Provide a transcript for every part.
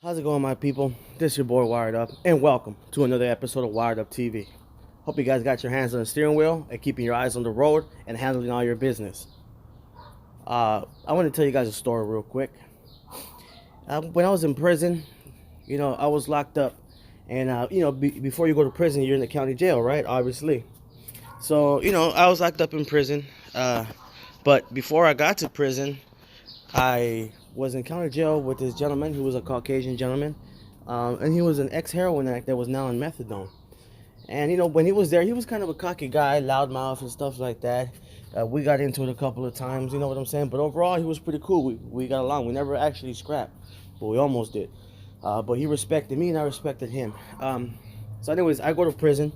How's it going, my people? This is your boy Wired Up, and welcome to another episode of Wired Up TV. Hope you guys got your hands on the steering wheel and keeping your eyes on the road and handling all your business. I want to tell you guys a story real quick. When I was in prison, I was locked up, and before you go to prison, you're in the county jail, right? Obviously. So I was locked up in prison, but before I got to prison, I was in county jail with this gentleman who was a Caucasian gentleman, and he was an ex-heroin addict that was now on methadone. And when he was there, he was kind of a cocky guy, loudmouth and stuff like that. We got into it a couple of times, you know what I'm saying? But overall, he was pretty cool. We got along. We never actually scrapped, but we almost did. But he respected me, and I respected him. So anyways, I go to prison.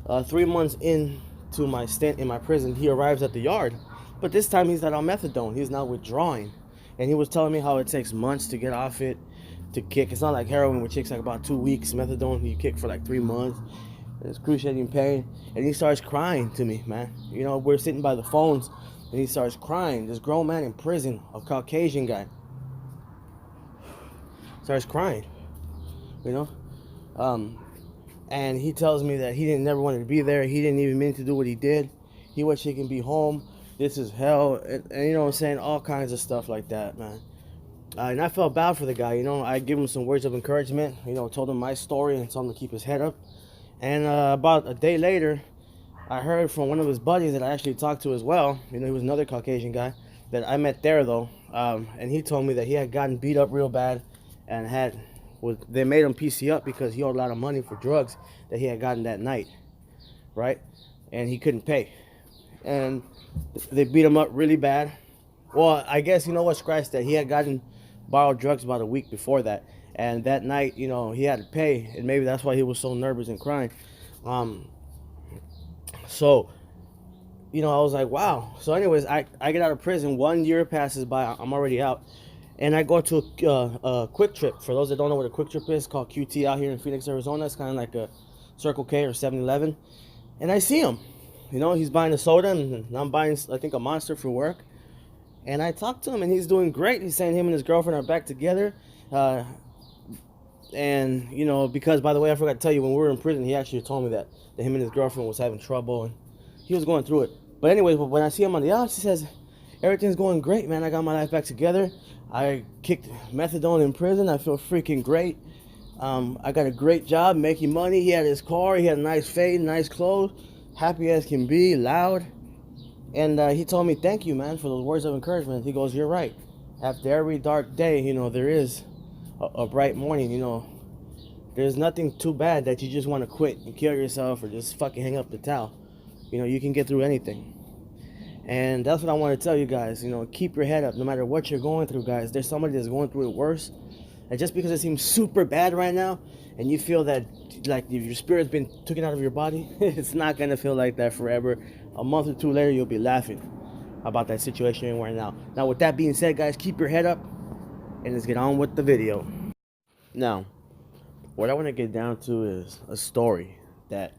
3 months into my stint in my prison, he arrives at the yard. But this time, he's not on methadone. He's now withdrawing. And he was telling me how it takes months to get off it, to kick. It's not like heroin, which takes like about 2 weeks. Methadone, you kick for like 3 months. And it's excruciating pain. And he starts crying to me, man. We're sitting by the phones, and he starts crying. This grown man in prison, a Caucasian guy, starts crying, And he tells me that he didn't never wanted to be there. He didn't even mean to do what he did. He wished he can be home. This is hell, and you know what I'm saying, all kinds of stuff like that, man. And I felt bad for the guy. I give him some words of encouragement. Told him my story and told him to keep his head up. And about a day later, I heard from one of his buddies that I actually talked to as well. He was another Caucasian guy that I met there though, and he told me that he had gotten beat up real bad, and they made him PC up because he owed a lot of money for drugs that he had gotten that night, right? And he couldn't pay. And they beat him up really bad. Well, I guess, scratch that. He had gotten borrowed drugs about a week before that. And that night, he had to pay. And maybe that's why he was so nervous and crying. So, I was like, wow. So anyways, I get out of prison. 1 year passes by. I'm already out. And I go to a Quick Trip. For those that don't know what a Quick Trip is, called QT out here in Phoenix, Arizona. It's kind of like a Circle K or 7-Eleven. And I see him. He's buying a soda, and I'm buying, I think, a Monster for work. And I talked to him, and he's doing great. He's saying him and his girlfriend are back together. And, because, by the way, I forgot to tell you, when we were in prison, he actually told me that him and his girlfriend was having trouble, and he was going through it. But anyway, when I see him on the outs, he says, everything's going great, man. I got my life back together. I kicked methadone in prison. I feel freaking great. I got a great job making money. He had his car. He had a nice fade, nice clothes. Happy as can be, loud. And he told me, thank you, man, for those words of encouragement. He goes, you're right. After every dark day, there is a bright morning. There's nothing too bad that you just want to quit and kill yourself or just fucking hang up the towel. You can get through anything. And that's what I want to tell you guys. Keep your head up no matter what you're going through, guys. There's somebody that's going through it worse. And just because it seems super bad right now, and you feel that like your spirit's been taken out of your body, it's not going to feel like that forever. A month or two later, you'll be laughing about that situation you're in right now. Now, with that being said, guys, keep your head up, and let's get on with the video. Now, what I want to get down to is a story that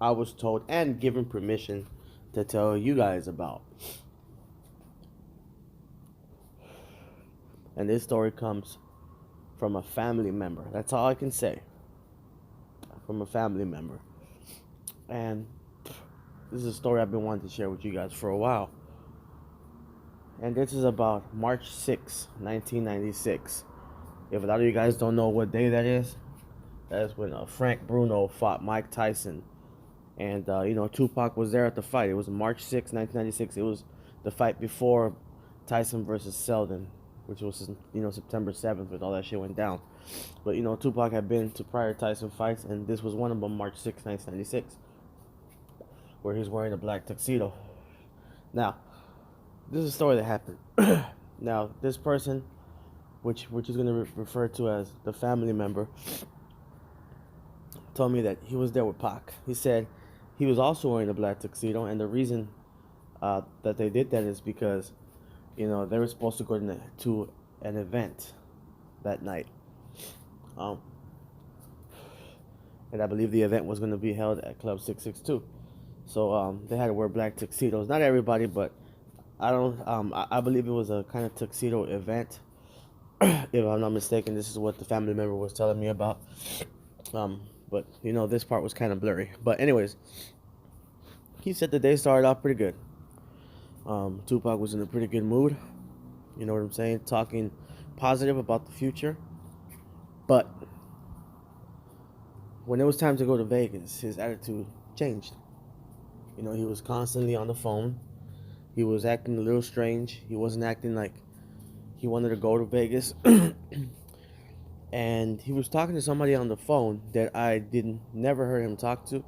I was told and given permission to tell you guys about. And this story comes from a family member. That's all I can say. From a family member. And this is a story I've been wanting to share with you guys for a while. And this is about March 6, 1996. If a lot of you guys don't know what day that is when Frank Bruno fought Mike Tyson. And, Tupac was there at the fight. It was March 6, 1996. It was the fight before Tyson versus Selden, which was, September 7th when all that shit went down. But, Tupac had been to prior Tyson fights, and this was one of them, March 6, 1996, where he's wearing a black tuxedo. Now, this is a story that happened. Now, this person, which is going to refer to as the family member, told me that he was there with Pac. He said he was also wearing a black tuxedo, and the reason that they did that is because they were supposed to go to an event that night. And I believe the event was going to be held at Club 662. So they had to wear black tuxedos. Not everybody, but I believe it was a kind of tuxedo event. If I'm not mistaken, this is what the family member was telling me about. But this part was kind of blurry. But anyways, he said the day started off pretty good. Tupac was in a pretty good mood. You know what I'm saying? Talking positive about the future. But when it was time to go to Vegas, his attitude changed. He was constantly on the phone. He was acting a little strange. He wasn't acting like he wanted to go to Vegas. And he was talking to somebody on the phone that I never heard him talk to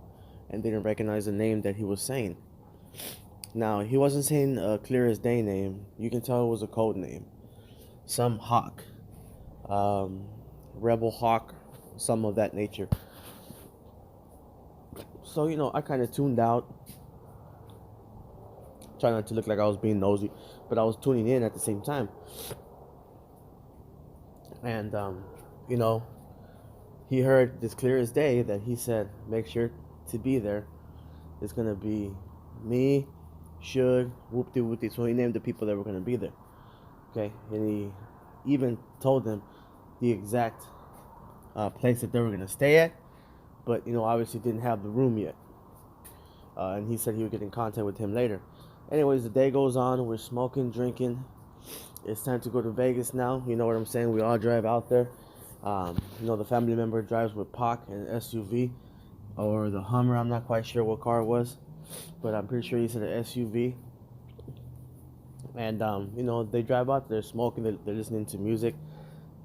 and didn't recognize the name that he was saying. Now, he wasn't saying a clear as day name. You can tell it was a code name. Some Hawk. Rebel Hawk. Some of that nature. So, I kind of tuned out. Trying not to look like I was being nosy. But I was tuning in at the same time. And, he heard this clear as day that he said, make sure to be there. It's going to be me, Shug, whoop-de-whoop-de. So he named the people that were going to be there. Okay, and he even told them the exact place that they were going to stay at. But, obviously didn't have the room yet. And he said he would get in contact with him later. Anyways, the day goes on. We're smoking, drinking. It's time to go to Vegas now. You know what I'm saying? We all drive out there. The family member drives with Pac and SUV or the Hummer. I'm not quite sure what car it was, but I'm pretty sure he said an SUV. And they drive out there smoking. They're listening to music,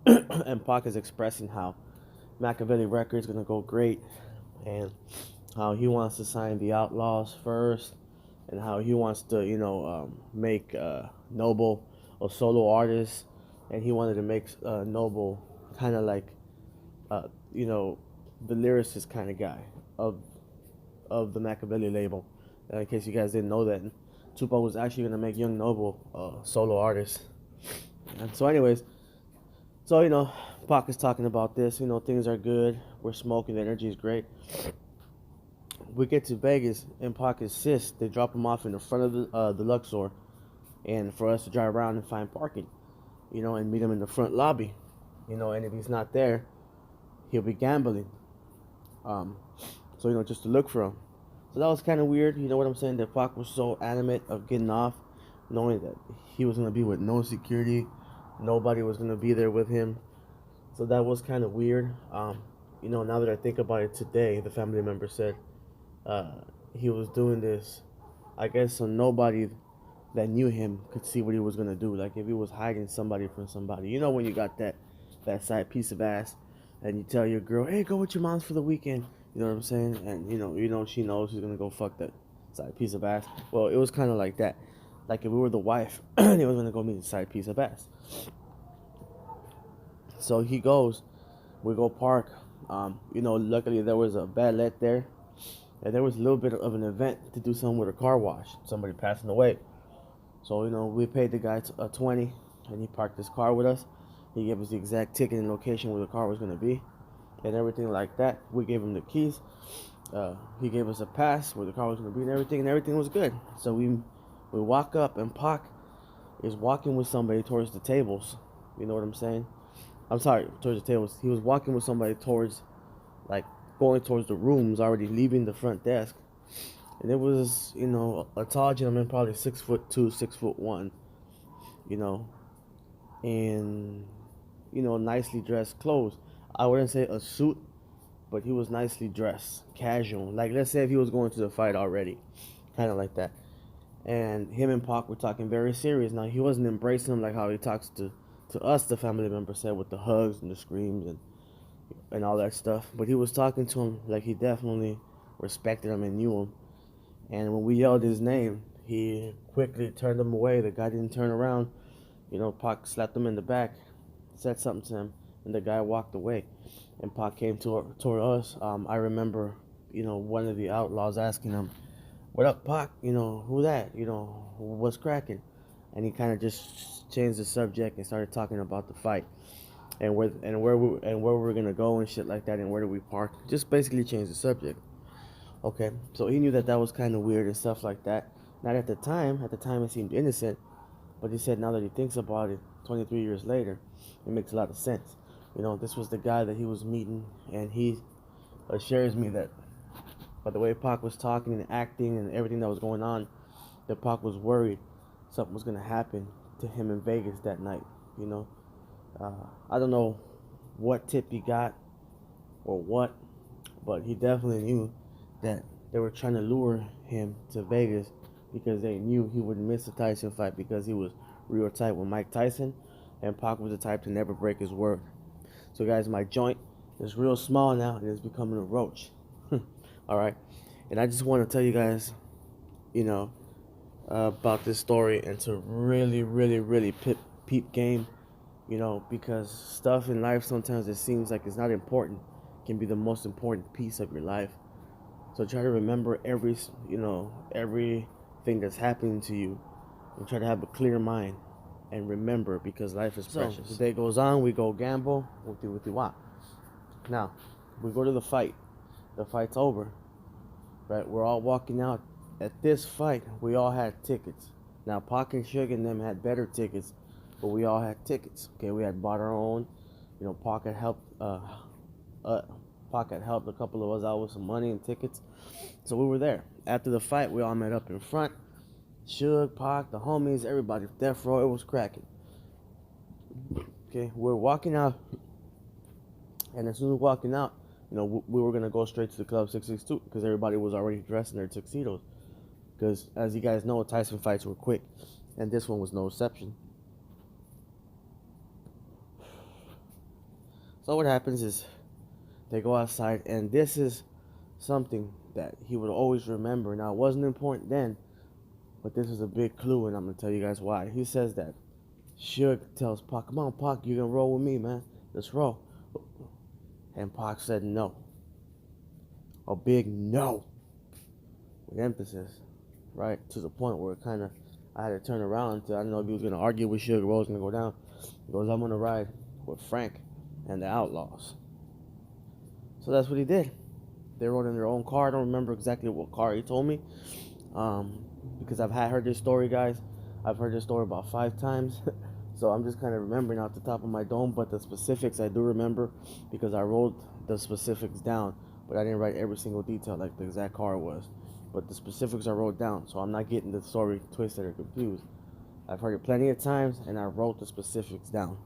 and Pac is expressing how MAKAVELI Records gonna go great, and how he wants to sign the Outlaws first, and how he wants to make Noble a solo artist, and he wanted to make Noble kind of like the lyricist kind of guy of the MAKAVELI label. In case you guys didn't know that, Tupac was actually gonna make Young Noble a solo artist. And so anyways, Pac is talking about this. Things are good. We're smoking. The energy is great. We get to Vegas, and Pac insists they drop him off in the front of the Luxor, and for us to drive around and find parking, and meet him in the front lobby, and if he's not there, he'll be gambling. So just to look for him. So that was kind of weird. You know what I'm saying? That Pac was so adamant of getting off, knowing that he was gonna be with no security, nobody was gonna be there with him. So that was kind of weird. Now that I think about it today, the family member said he was doing this, I guess, so nobody that knew him could see what he was gonna do. Like if he was hiding somebody from somebody. When you got that side piece of ass, and you tell your girl, hey, go with your moms for the weekend. You know what I'm saying? And she knows she's gonna go fuck that side piece of ass. Well, it was kind of like that. Like if we were the wife, and he was gonna go meet the side piece of ass. So he goes, we go park. Luckily there was a ballet there, and there was a little bit of an event to do something with a car wash. Somebody passing away. So we paid the guy a $20, and he parked his car with us. He gave us the exact ticket and location where the car was gonna be, and everything like that. We gave him the keys. He gave us a pass where the car was gonna be, and everything was good. So we walk up, and Pac is walking with somebody towards the tables. You know what I'm saying? I'm sorry, towards the tables. He was walking with somebody towards, like, going towards the rooms, already leaving the front desk. And it was, a tall gentleman, probably 6'2", 6'1", and, nicely dressed clothes. I wouldn't say a suit, but he was nicely dressed, casual. Like, let's say if he was going to the fight already, kind of like that. And him and Pac were talking very serious. Now, he wasn't embracing him like how he talks to us, the family member said, with the hugs and the screams and all that stuff. But he was talking to him like he definitely respected him and knew him. And when we yelled his name, he quickly turned him away. The guy didn't turn around. Pac slapped him in the back, said something to him, and the guy walked away. And Pac came toward us. I remember, one of the outlaws asking him, what up, Pac? Who that? What's cracking? And he kind of just changed the subject and started talking about the fight and where we were gonna go and shit like that, and where do we park. Just basically changed the subject. Okay, so he knew that was kind of weird and stuff like that. Not at the time. At the time, it seemed innocent, But he said now that he thinks about it, 23 years later, it makes a lot of sense. You know, this was the guy that he was meeting, and he assures me that by the way Pac was talking and acting and everything that was going on, that Pac was worried something was going to happen to him in Vegas that night. You know, I don't know what tip he got or what, but he definitely knew that they were trying to lure him to Vegas because they knew he wouldn't miss the Tyson fight because he was real tight with Mike Tyson, and Pac was the type to never break his word. So guys, my joint is real small now and it's becoming a roach. All right, and I just want to tell you guys, you know, about this story and to really peep game, you know, because stuff in life sometimes it seems like it's not important can be the most important piece of your life. So try to remember everything that's happening to you, and try to have a clear mind and remember, because life is precious. The day goes on, we go gamble with the what. Now we go to the fight. The fight's over, right? We're all walking out. At this fight, we all had tickets. Now Pac and Suge and them had better tickets, but we all had tickets. Okay, we had bought our own. You know, Pac had helped. Pac had helped a couple of us out with some money and tickets, so we were there. After the fight, we all met up in front. Suge, Pac, the homies, everybody, Death Row, it was cracking. Okay, we're walking out, and as soon as we're walking out, you know, we were gonna go straight to the Club 662 because everybody was already dressed in their tuxedos. Because as you guys know, Tyson fights were quick, and this one was no exception. So what happens is they go outside, and this is something that he would always remember. Now, it wasn't important then, but this is a big clue, and I'm going to tell you guys why. He says that Suge tells Pac, come on, Pac, you can roll with me, man. Let's roll. And Pac said no. A big no. With emphasis, right? To the point where it kind of, I had to turn around to, I don't know if he was going to argue with Suge or what was going to go down. He goes, I'm going to ride with Frank and the Outlaws. So that's what he did. They rode in their own car. I don't remember exactly what car he told me, because I've heard this story, guys. I've heard this story about 5 times. So I'm just kind of remembering off the top of my dome, but the specifics I do remember because I wrote the specifics down, but I didn't write every single detail like the exact car was. But the specifics I wrote down, so I'm not getting the story twisted or confused. I've heard it plenty of times, and I wrote the specifics down.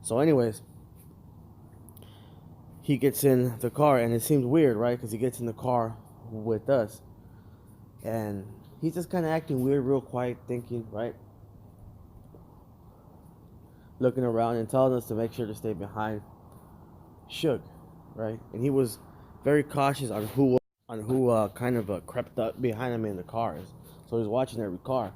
So anyways, he gets in the car, and it seems weird, right? Because he gets in the car with us, and he's just kind of acting weird, real quiet, thinking, right? Looking around and telling us to make sure to stay behind Suge, right? And he was very cautious on who kind of crept up behind him in the cars. So he's watching every car.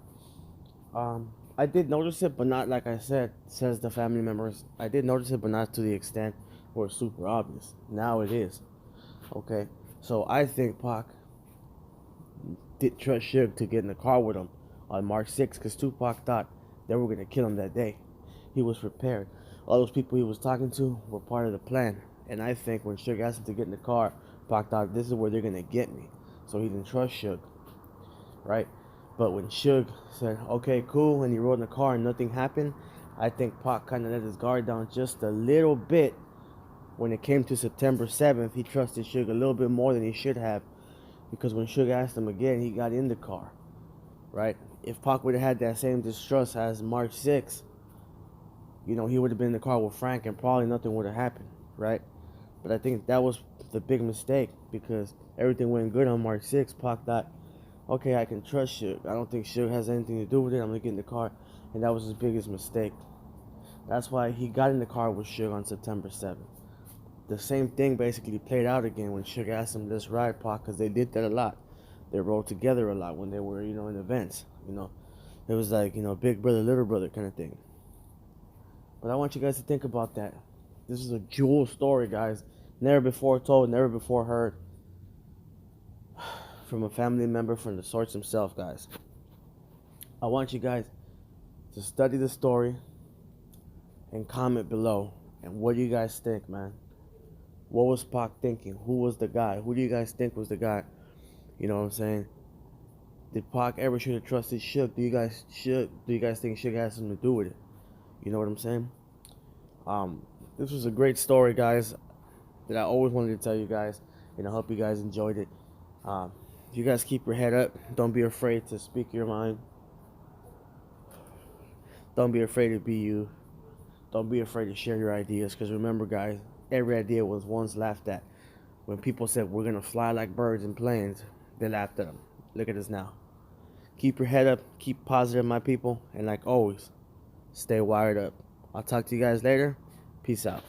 I did notice it, but not, like I said, says the family members, I did notice it, but not to the extent where it's super obvious. Now it is. Okay, so I think Pac did trust Suge to get in the car with him on March 6th because Tupac thought they were going to kill him that day. He was prepared. All those people he was talking to were part of the plan. And I think when Suge asked him to get in the car, Pac thought, this is where they're going to get me. So he didn't trust Suge, right? But when Suge said, okay, cool, and he rode in the car and nothing happened, I think Pac kind of let his guard down just a little bit. When it came to September 7th, he trusted Suge a little bit more than he should have, because when Suge asked him again, he got in the car, right? If Pac would have had that same distrust as March 6th, you know, he would have been in the car with Frank and probably nothing would have happened, right? But I think that was the big mistake, because everything went good on March 6th. Pac thought, okay, I can trust Suge. I don't think Suge has anything to do with it. I'm going to get in the car. And that was his biggest mistake. That's why he got in the car with Suge on September 7th. The same thing basically played out again when Suge asked him, let's ride, Pac, because they did that a lot. They rode together a lot when they were, you know, in events. You know, it was like, you know, big brother, little brother kind of thing. But I want you guys to think about that. This is a jewel story, guys. Never before told, never before heard. From a family member, from the source himself, guys. I want you guys to study the story and comment below. And what do you guys think, man? What was Pac thinking? Who was the guy? Who do you guys think was the guy? You know what I'm saying? Did Pac ever should have trusted Shook? Do you guys think Shook has something to do with it? You know what I'm saying? This was a great story, guys, that I always wanted to tell you guys, and I hope you guys enjoyed it. You guys keep your head up. Don't be afraid to speak your mind. Don't be afraid to be you. Don't be afraid to share your ideas, because remember, guys, every idea was once laughed at. When people said we're going to fly like birds in planes, they laughed at them. Look at us now. Keep your head up. Keep positive, my people. And like always, stay wired up. I'll talk to you guys later. Peace out.